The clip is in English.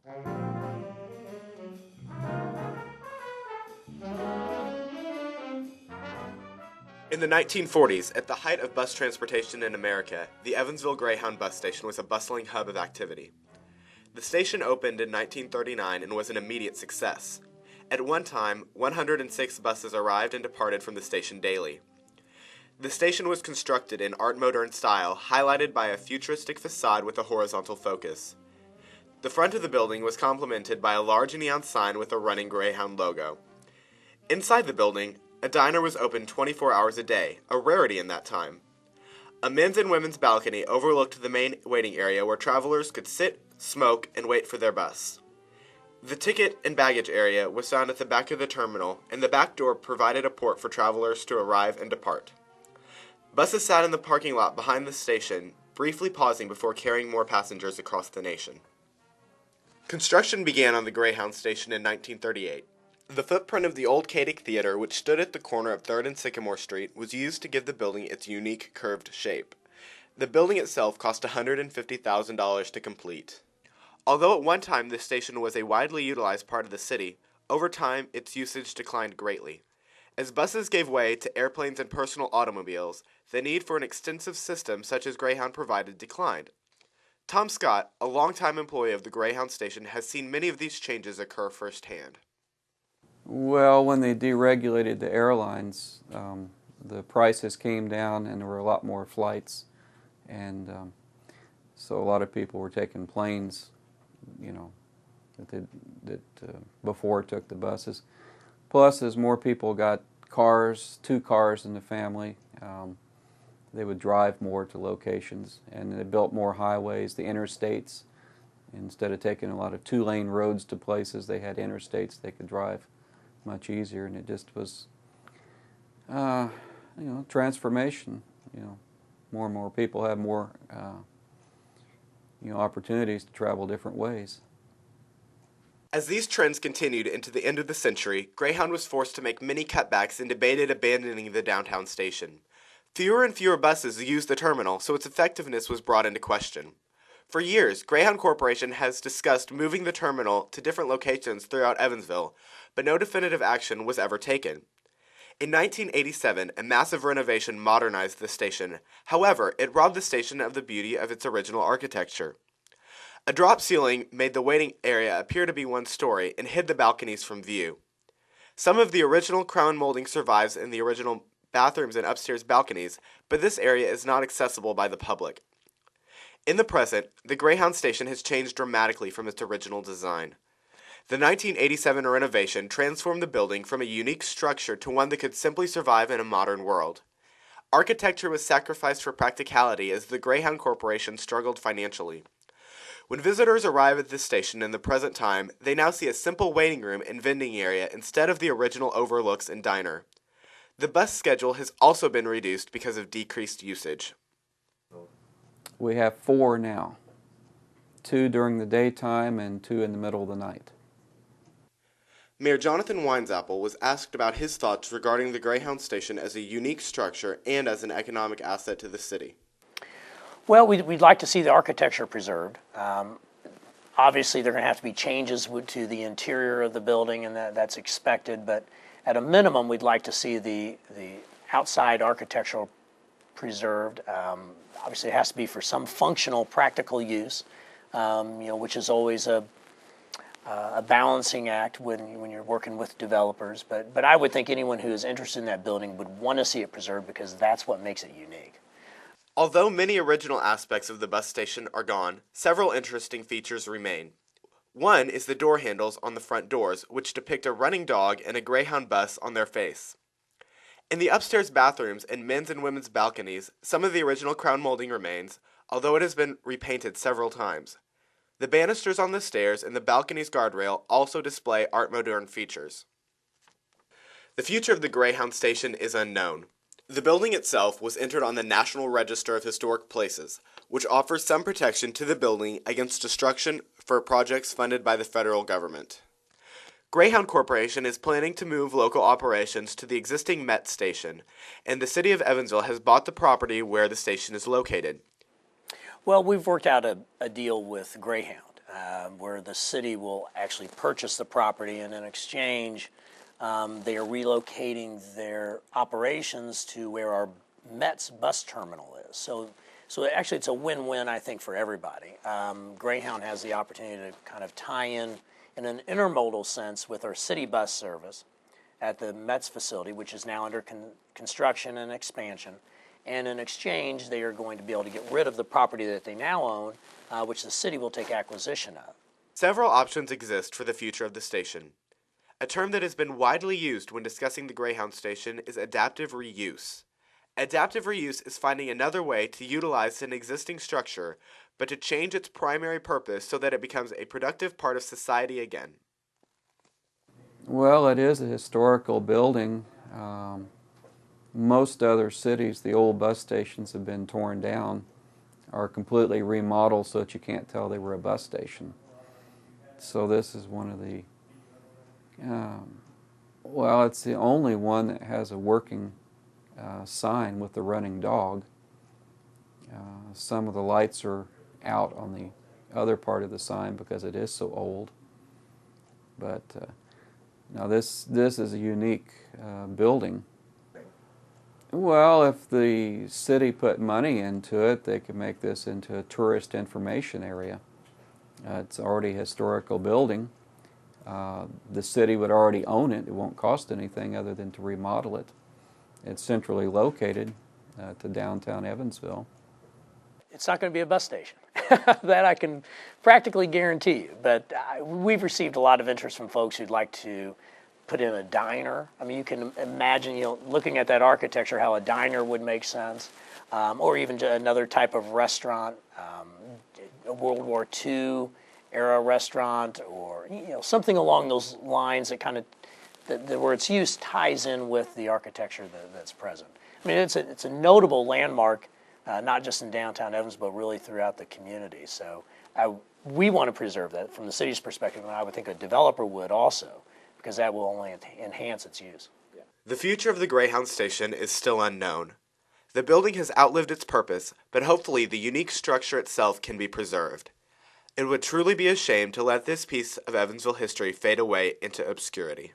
In the 1940s, at the height of bus transportation in America, the Evansville Greyhound bus station was a bustling hub of activity. The station opened in 1939 and was an immediate success. At one time, 106 buses arrived and departed from the station daily. The station was constructed in Art Moderne style, highlighted by a futuristic facade with a horizontal focus. The front of the building was complemented by a large neon sign with a running Greyhound logo. Inside the building, a diner was open 24 hours a day, a rarity in that time. A men's and women's balcony overlooked the main waiting area where travelers could sit, smoke, and wait for their bus. The ticket and baggage area was found at the back of the terminal, and the back door provided a port for travelers to arrive and depart. Buses sat in the parking lot behind the station, briefly pausing before carrying more passengers across the nation. Construction began on the Greyhound station in 1938. The footprint of the old Cadic Theater, which stood at the corner of 3rd and Sycamore Street, was used to give the building its unique curved shape. The building itself cost $150,000 to complete. Although at one time this station was a widely utilized part of the city, over time its usage declined greatly. As buses gave way to airplanes and personal automobiles, the need for an extensive system such as Greyhound provided declined. Tom Scott, a longtime employee of the Greyhound station, has seen many of these changes occur firsthand. Well, when they deregulated the airlines, the prices came down and there were a lot more flights, and so a lot of people were taking planes, that before took the buses. Plus, as more people got cars, 2 cars in the family, they would drive more to locations, and they built more highways, the interstates. Instead of taking a lot of 2-lane roads to places, they had interstates they could drive much easier, and it just was, transformation. More and more people have more, opportunities to travel different ways. As these trends continued into the end of the century, Greyhound was forced to make many cutbacks and debated abandoning the downtown station. Fewer and fewer buses used the terminal, so its effectiveness was brought into question. For years, Greyhound Corporation has discussed moving the terminal to different locations throughout Evansville, but no definitive action was ever taken. In 1987, a massive renovation modernized the station. However, it robbed the station of the beauty of its original architecture. A drop ceiling made the waiting area appear to be 1 story and hid the balconies from view. Some of the original crown molding survives in the original bathrooms and upstairs balconies, but this area is not accessible by the public. In the present, the Greyhound station has changed dramatically from its original design. The 1987 renovation transformed the building from a unique structure to one that could simply survive in a modern world. Architecture was sacrificed for practicality as the Greyhound Corporation struggled financially. When visitors arrive at this station in the present time, they now see a simple waiting room and vending area instead of the original overlooks and diner. The bus schedule has also been reduced because of decreased usage. We have 4 now, 2 during the daytime and 2 in the middle of the night. Mayor Jonathan Winesapple was asked about his thoughts regarding the Greyhound station as a unique structure and as an economic asset to the city. Well, we'd like to see the architecture preserved. Obviously, there are going to have to be changes to the interior of the building, and that's expected, but at a minimum, we'd like to see the outside architectural preserved. Obviously, it has to be for some functional, practical use, which is always a balancing act when you're working with developers. But I would think anyone who is interested in that building would want to see it preserved because that's what makes it unique. Although many original aspects of the bus station are gone, several interesting features remain. One is the door handles on the front doors, which depict a running dog and a Greyhound bus on their face. In the upstairs bathrooms and men's and women's balconies, some of the original crown molding remains, although it has been repainted several times. The banisters on the stairs and the balcony's guardrail also display Art Moderne features. The future of the Greyhound station is unknown. The building itself was entered on the National Register of Historic Places, which offers some protection to the building against destruction for projects funded by the federal government. Greyhound Corporation is planning to move local operations to the existing Met station, and the city of Evansville has bought the property where the station is located. Well, we've worked out a deal with Greyhound. where the city will actually purchase the property, and in exchange, they are relocating their operations to where our Met's bus terminal is. So actually, it's a win-win, I think, for everybody. Greyhound has the opportunity to kind of tie in an intermodal sense with our city bus service at the Met's facility, which is now under construction and expansion. And in exchange, they are going to be able to get rid of the property that they now own, which the city will take acquisition of. Several options exist for the future of the station. A term that has been widely used when discussing the Greyhound station is adaptive reuse. Adaptive reuse is finding another way to utilize an existing structure, but to change its primary purpose so that it becomes a productive part of society again. Well, it is a historical building. Most other cities, the old bus stations have been torn down or completely remodeled so that you can't tell they were a bus station. So this is one of the, well, it's the only one that has a working sign with the running dog. Some of the lights are out on the other part of the sign because it is so old. But now this is a unique building. Well, if the city put money into it, they could make this into a tourist information area. It's already a historical building. The city would already own it. It won't cost anything other than to remodel it. It's centrally located to downtown Evansville. It's not going to be a bus station. That I can practically guarantee you. But we've received a lot of interest from folks who'd like to put in a diner. I mean, you can imagine, looking at that architecture, how a diner would make sense, or even another type of restaurant, a World War II era restaurant, or something along those lines that kind of, where its use ties in with the architecture that's present. I mean, it's a notable landmark, not just in downtown Evansville, but really throughout the community. So we want to preserve that from the city's perspective, and I would think a developer would also, because that will only enhance its use. The future of the Greyhound station is still unknown. The building has outlived its purpose, but hopefully the unique structure itself can be preserved. It would truly be a shame to let this piece of Evansville history fade away into obscurity.